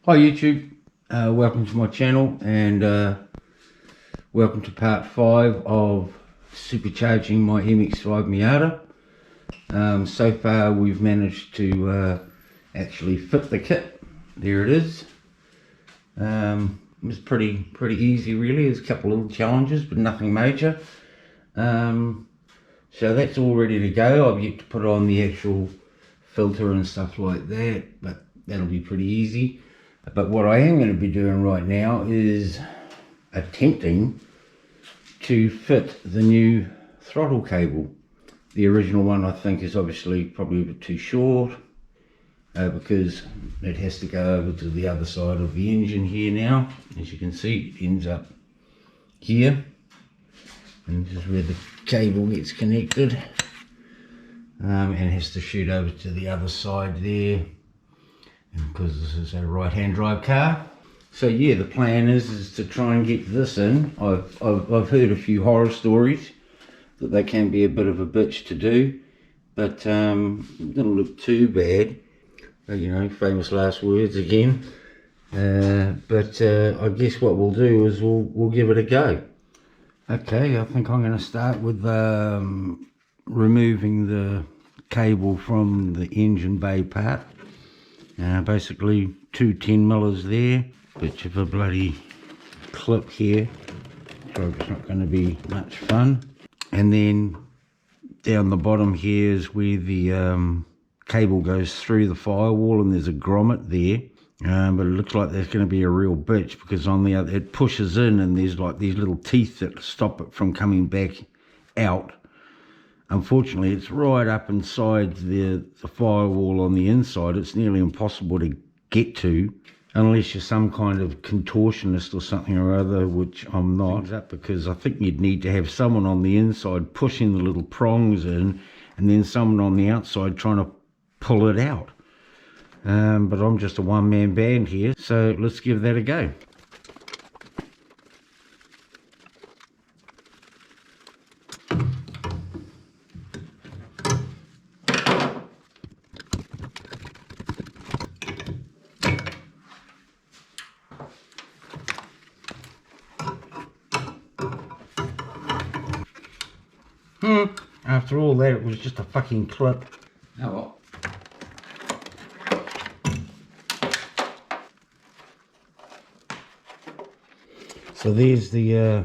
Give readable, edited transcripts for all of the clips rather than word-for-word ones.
Hi YouTube, welcome to my channel and welcome to part 5 of supercharging my MX5 Miata. So far we've managed to actually fit the kit. There it is. It was pretty easy really. There's a couple of little challenges but nothing major. So that's all ready to go. I've yet to put on the actual filter and stuff like that, but that'll be pretty easy. But what I am going to be doing right now is attempting to fit the new throttle cable. The original one I think is obviously probably a bit too short because it has to go over to the other side of the engine here now. As you can see, it ends up here, and this is where the cable gets connected, and has to shoot over to the other side there. And because this is a right-hand drive car, so yeah, the plan is to try and get this in. I've heard a few horror stories that they can be a bit of a bitch to do, but it doesn't look too bad. You know, famous last words again. But I guess what we'll do is we'll give it a go. Okay, I think I'm going to start with removing the cable from the engine bay part. Basically 2 10mm there, bit of a bloody clip here, so it's not going to be much fun. And then down the bottom here is where the cable goes through the firewall, and there's a grommet there, but it looks like there's going to be a real bitch because on the other it pushes in and there's like these little teeth that stop it from coming back out. Unfortunately, it's right up inside the firewall on the inside. It's nearly impossible to get to unless you're some kind of contortionist or something or other, which I'm not, because I think you'd need to have someone on the inside pushing the little prongs in and then someone on the outside trying to pull it out. But I'm just a one-man band here, so let's give that a go. After all that, it was just a fucking clip. Oh well. So there's the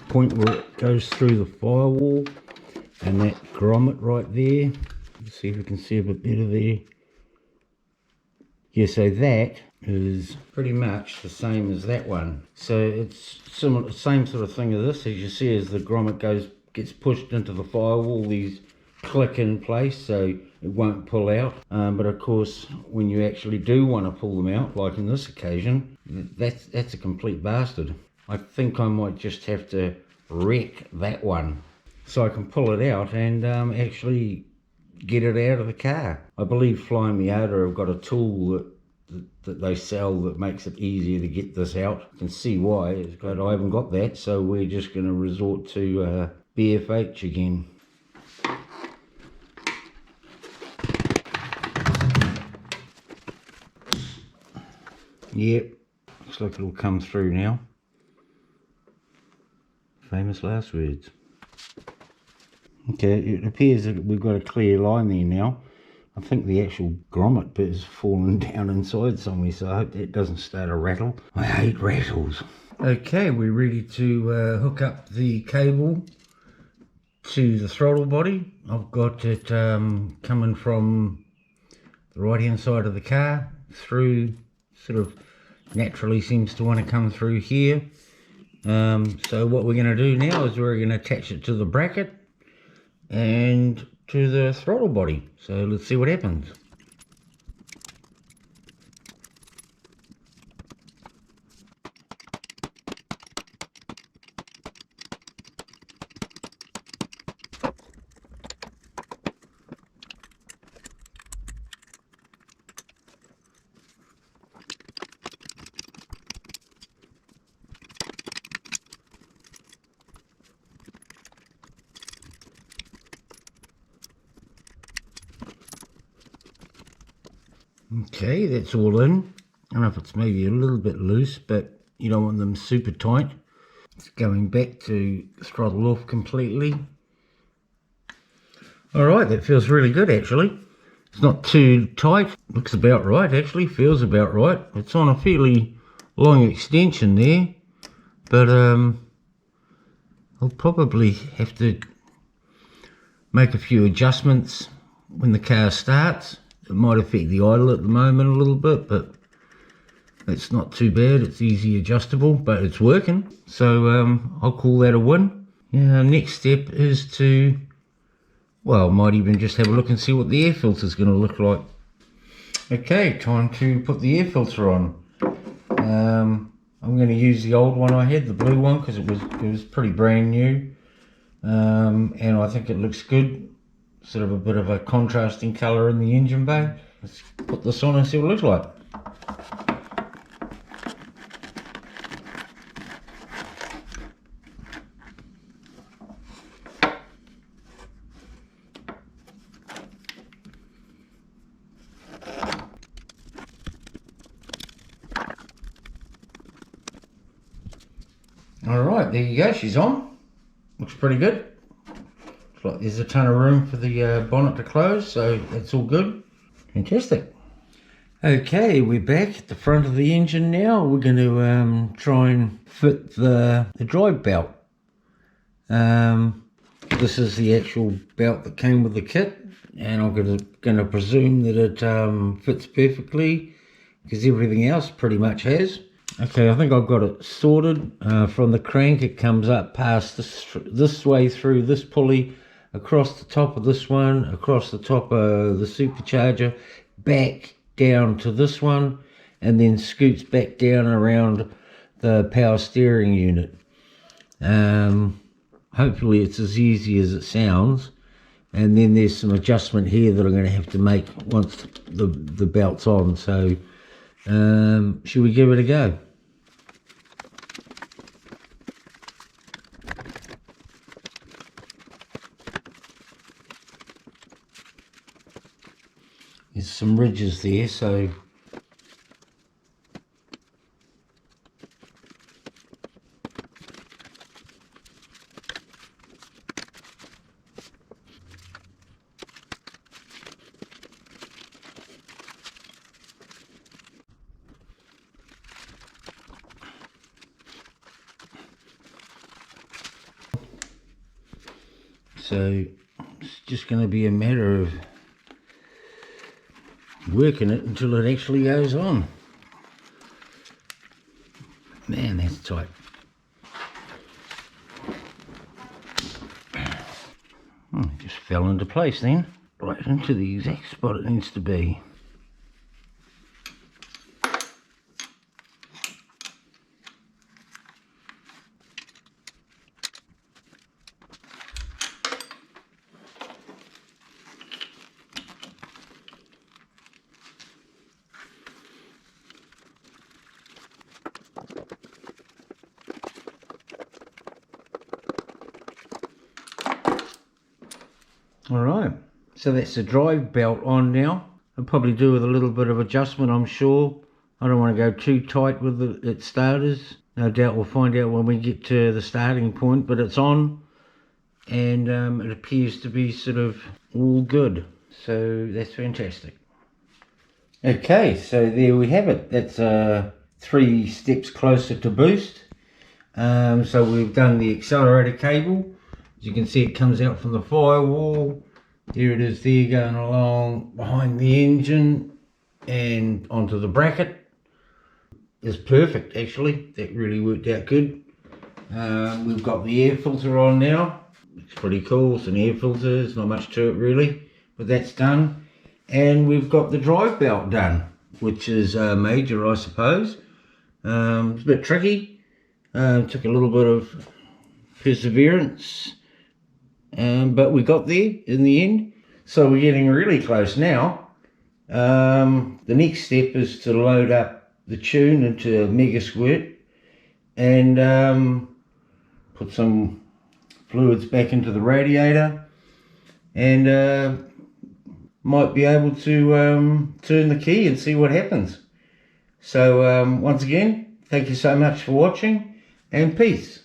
point where it goes through the firewall, and that grommet right there. Let's see if we can see a bit better there. Yeah, so that is pretty much the same as that one. So it's similar, same sort of thing as this. As you see, as the grommet gets pushed into the firewall, these click in place so it won't pull out. But of course, when you actually do want to pull them out, like in this occasion, that's a complete bastard. I think I might just have to wreck that one so I can pull it out and actually get it out of the car. I believe Flying Miata have got a tool that they sell that makes it easier to get this out. You can see why, but I haven't got that, so we're just going to resort to BFH again. Yep, looks like it'll come through now. Famous last words. Okay, it appears that we've got a clear line there now. I think the actual grommet bit has fallen down inside somewhere, so I hope that doesn't start a rattle. I hate rattles. Okay, we're ready to hook up the cable to the throttle body. I've got it coming from the right hand side of the car through, sort of naturally seems to want to come through here. So what we're going to do now is we're going to attach it to the bracket and to the throttle body. So let's see what happens. Okay, that's all in. I don't know if it's maybe a little bit loose, but you don't want them super tight. It's going back to throttle off completely. Alright, that feels really good actually. It's not too tight, looks about right actually, feels about right. It's on a fairly long extension there, but I'll probably have to make a few adjustments when the car starts. It might affect the idle at the moment a little bit, but it's not too bad. It's easy adjustable, but it's working, so I'll call that a win. Next step is to, well, might even just have a look and see what the air filter is going to look like. Okay, time to put the air filter on. I'm going to use the old one I had, the blue one, because it was pretty brand new, and I think it looks good. Sort of a bit of a contrasting colour in the engine bay. Let's put this on and see what it looks like. Alright, there you go, she's on. Looks pretty good. Looks like there's a ton of room for the bonnet to close, so that's all good. Fantastic. Okay, we're back at the front of the engine now. We're going to try and fit the drive belt. This is the actual belt that came with the kit, and I'm going to presume that it fits perfectly, because everything else pretty much has. Okay, I think I've got it sorted. From the crank it comes up past this way through this pulley, across the top of this one, across the top of the supercharger, back down to this one, and then scoots back down around the power steering unit. Hopefully it's as easy as it sounds, and then there's some adjustment here that I'm going to have to make once the belt's on. So should we give it a go? There's some ridges there, so it's just going to be a matter of working it until it actually goes on. Man, that's tight. It just fell into place then, right into the exact spot it needs to be. Alright, so that's the drive belt on now. I'll probably do with a little bit of adjustment, I'm sure. I don't want to go too tight with its starters. No doubt we'll find out when we get to the starting point, but it's on, and it appears to be sort of all good. So that's fantastic. Okay, so there we have it. That's 3 steps closer to boost. So we've done the accelerator cable. As you can see, it comes out from the firewall. There it is there, going along behind the engine and onto the bracket. It's perfect actually. That really worked out good. We've got the air filter on now. It's pretty cool. It's an air filter. There's not much to it really, but that's done. And we've got the drive belt done, which is major, I suppose. It's a bit tricky. Took a little bit of perseverance, but we got there in the end. So we're getting really close now. The next step is to load up the tune into Mega Squirt and put some fluids back into the radiator, and might be able to turn the key and see what happens. So once again, thank you so much for watching, and peace.